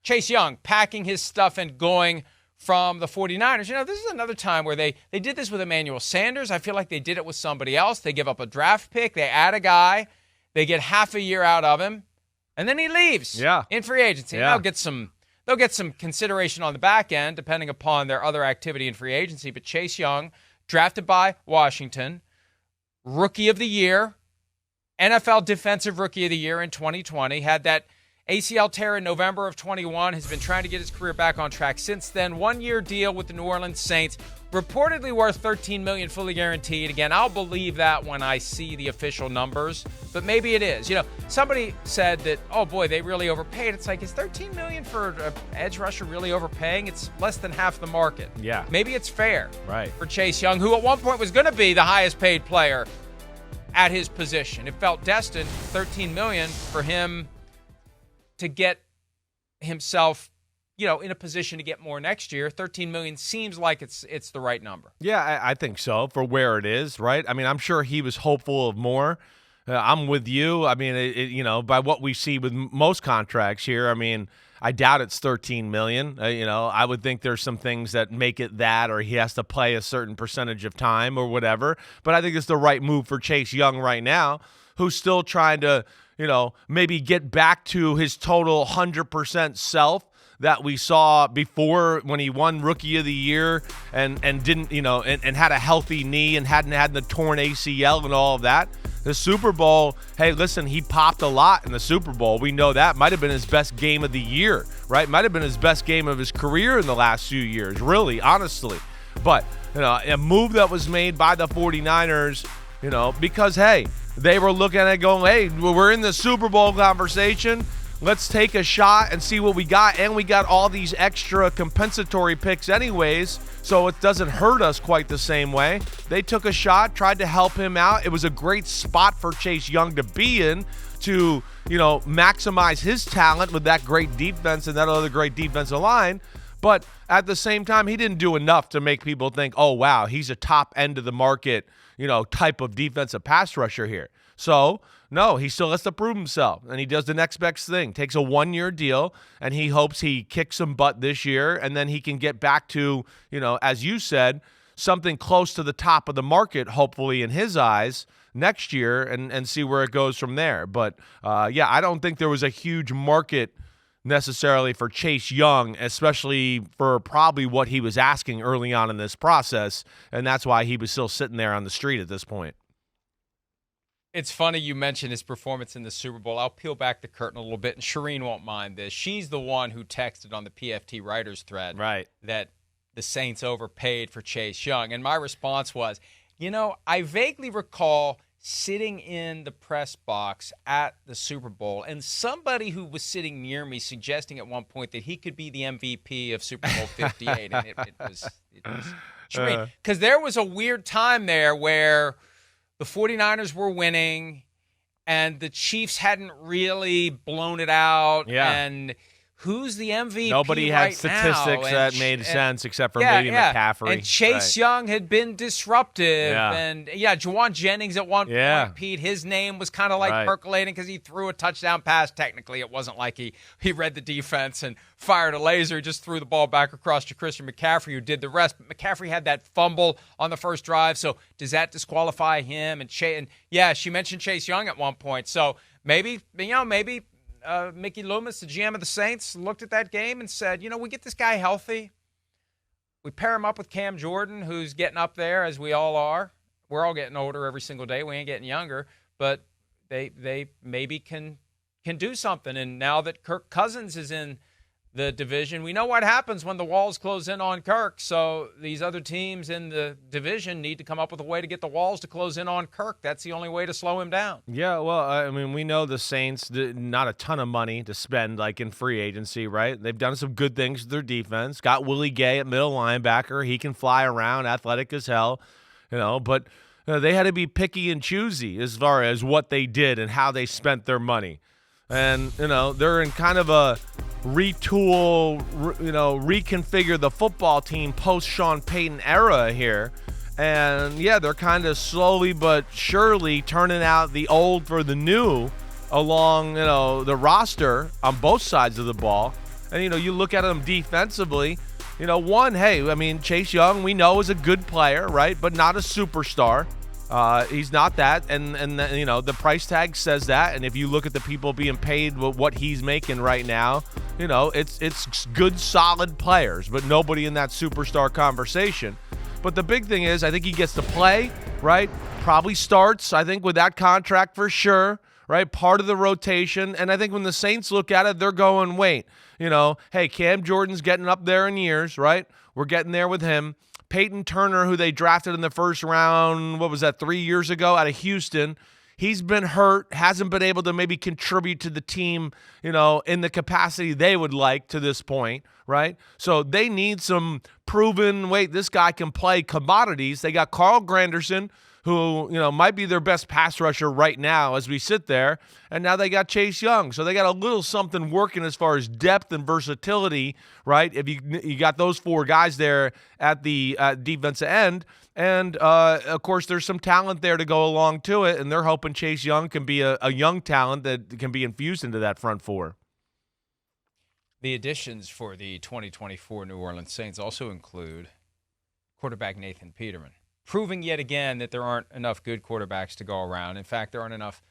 Chase Young packing his stuff and going from the 49ers. This is another time where they did this with Emmanuel Sanders. I feel like they did it with somebody else. They give up a draft pick. They add a guy. They get half a year out of him. And then he leaves in free agency. Yeah. They'll get some consideration on the back end, depending upon their other activity in free agency. But Chase Young, drafted by Washington, Rookie of the Year, NFL Defensive Rookie of the Year in 2020, had that ACL tear in November of 21, has been trying to get his career back on track since then. 1-year deal with the New Orleans Saints, reportedly worth $13 million, fully guaranteed. Again, I'll believe that when I see the official numbers, but maybe it is. Somebody said that, oh boy, they really overpaid. It's like, is $13 million for an edge rusher really overpaying? It's less than half the market. Yeah. Maybe it's fair Right. for Chase Young, who at one point was going to be the highest paid player at his position. It felt destined, $13 million, for him to get himself, in a position to get more next year. $13 million seems like it's the right number. Yeah, I think so, for where it is, right? I mean, I'm sure he was hopeful of more. I'm with you. I mean, by what we see with most contracts here, I mean, I doubt it's $13 million. I would think there's some things that make it that, or he has to play a certain percentage of time or whatever. But I think it's the right move for Chase Young right now, who's still trying to, maybe get back to his total 100% self that we saw before when he won Rookie of the Year and didn't, and had a healthy knee and hadn't had the torn ACL and all of that. The Super Bowl, hey, listen, he popped a lot in the Super Bowl. We know that. Might have been his best game of the year, right? Might have been his best game of his career in the last few years, really, honestly. But, a move that was made by the 49ers, because, hey, they were looking at it going, hey, we're in the Super Bowl conversation. Let's take a shot and see what we got. And we got all these extra compensatory picks anyways, so it doesn't hurt us quite the same way. They took a shot, tried to help him out. It was a great spot for Chase Young to be in to, maximize his talent with that great defense and that other great defensive line. But at the same time, he didn't do enough to make people think, oh, wow, he's a top end of the market, type of defensive pass rusher here. So, no, he still has to prove himself, and he does the next best thing. Takes a 1-year deal, and he hopes he kicks some butt this year, and then he can get back to, as you said, something close to the top of the market, hopefully in his eyes, next year, and see where it goes from there. But, I don't think there was a huge market necessarily for Chase Young, especially for probably what he was asking early on in this process, and that's why he was still sitting there on the street at this point. It's funny you mentioned his performance in the Super Bowl. I'll peel back the curtain a little bit, and Shireen won't mind this. She's the one who texted on the PFT writers thread that the Saints overpaid for Chase Young. And my response was, I vaguely recall sitting in the press box at the Super Bowl and somebody who was sitting near me suggesting at one point that he could be the MVP of Super Bowl 58. And it was Shireen. Because there was a weird time there where the 49ers were winning, and the Chiefs hadn't really blown it out. Yeah. And who's the MVP Nobody right had statistics now? that made sense except for maybe McCaffrey. And Chase Young had been disruptive. Yeah. And, Juwan Jennings at one point, Pete, his name was kind of like percolating because he threw a touchdown pass. Technically, it wasn't like he read the defense and fired a laser. He just threw the ball back across to Christian McCaffrey, who did the rest. But McCaffrey had that fumble on the first drive. So does that disqualify him? And she mentioned Chase Young at one point. So maybe Mickey Loomis, the GM of the Saints, looked at that game and said, we get this guy healthy. We pair him up with Cam Jordan, who's getting up there, as we all are. We're all getting older every single day. We ain't getting younger. But they maybe can do something. And now that Kirk Cousins is in the division, we know what happens when the walls close in on Kirk. So these other teams in the division need to come up with a way to get the walls to close in on Kirk. That's the only way to slow him down. Yeah, well, I mean, we know the Saints, not a ton of money to spend like in free agency, right? They've done some good things with their defense. Got Willie Gay at middle linebacker. He can fly around, athletic as hell, but they had to be picky and choosy as far as what they did and how they spent their money. And, they're in kind of a retool, reconfigure the football team post-Sean Payton era here. And, they're kind of slowly but surely turning out the old for the new along, the roster on both sides of the ball. And, you look at them defensively, one, hey, I mean, Chase Young, we know, is a good player, right, but not a superstar. He's not that, and the price tag says that. And if you look at the people being paid what he's making right now, it's good, solid players, but nobody in that superstar conversation. But the big thing is, I think he gets to play, right? Probably starts, I think, with that contract for sure, right? Part of the rotation. And I think when the Saints look at it, they're going, wait, hey, Cam Jordan's getting up there in years, right? We're getting there with him. Peyton Turner, who they drafted in the first round, 3 years ago out of Houston, he's been hurt, hasn't been able to maybe contribute to the team, in the capacity they would like to this point, right? So they need some proven, this guy can play commodities. They got Carl Granderson, who, might be their best pass rusher right now as we sit there. And now they got Chase Young. So they got a little something working as far as depth and versatility, right? If you got those four guys there at the defensive end. And, of course, there's some talent there to go along to it. And they're hoping Chase Young can be a young talent that can be infused into that front four. The additions for the 2024 New Orleans Saints also include quarterback Nathan Peterman, proving yet again that there aren't enough good quarterbacks to go around. In fact, there aren't enough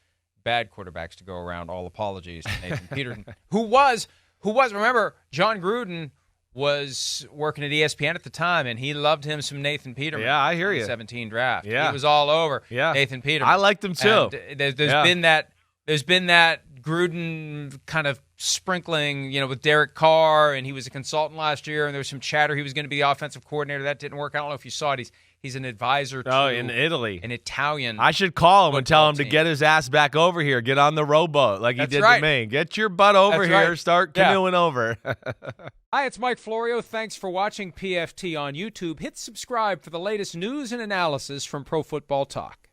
bad quarterbacks to go around. All apologies to Nathan Peterman, who was, remember, John Gruden was working at ESPN at the time, and he loved him some Nathan Peterman. Yeah, I hear you. 2017 draft. Yeah. He was all over yeah. Nathan Peterman. I liked him too. And there's been that Gruden kind of sprinkling, with Derek Carr, and he was a consultant last year, and there was some chatter he was going to be the offensive coordinator. That didn't work. I don't know if you saw it. He's an advisor to in Italy, an Italian. I should call him and tell him team. to get his ass back over here, get on the rowboat like he did right. to me. Get your butt over That's here, right. start canoeing over. Hi, it's Mike Florio. Thanks for watching PFT on YouTube. Hit subscribe for the latest news and analysis from Pro Football Talk.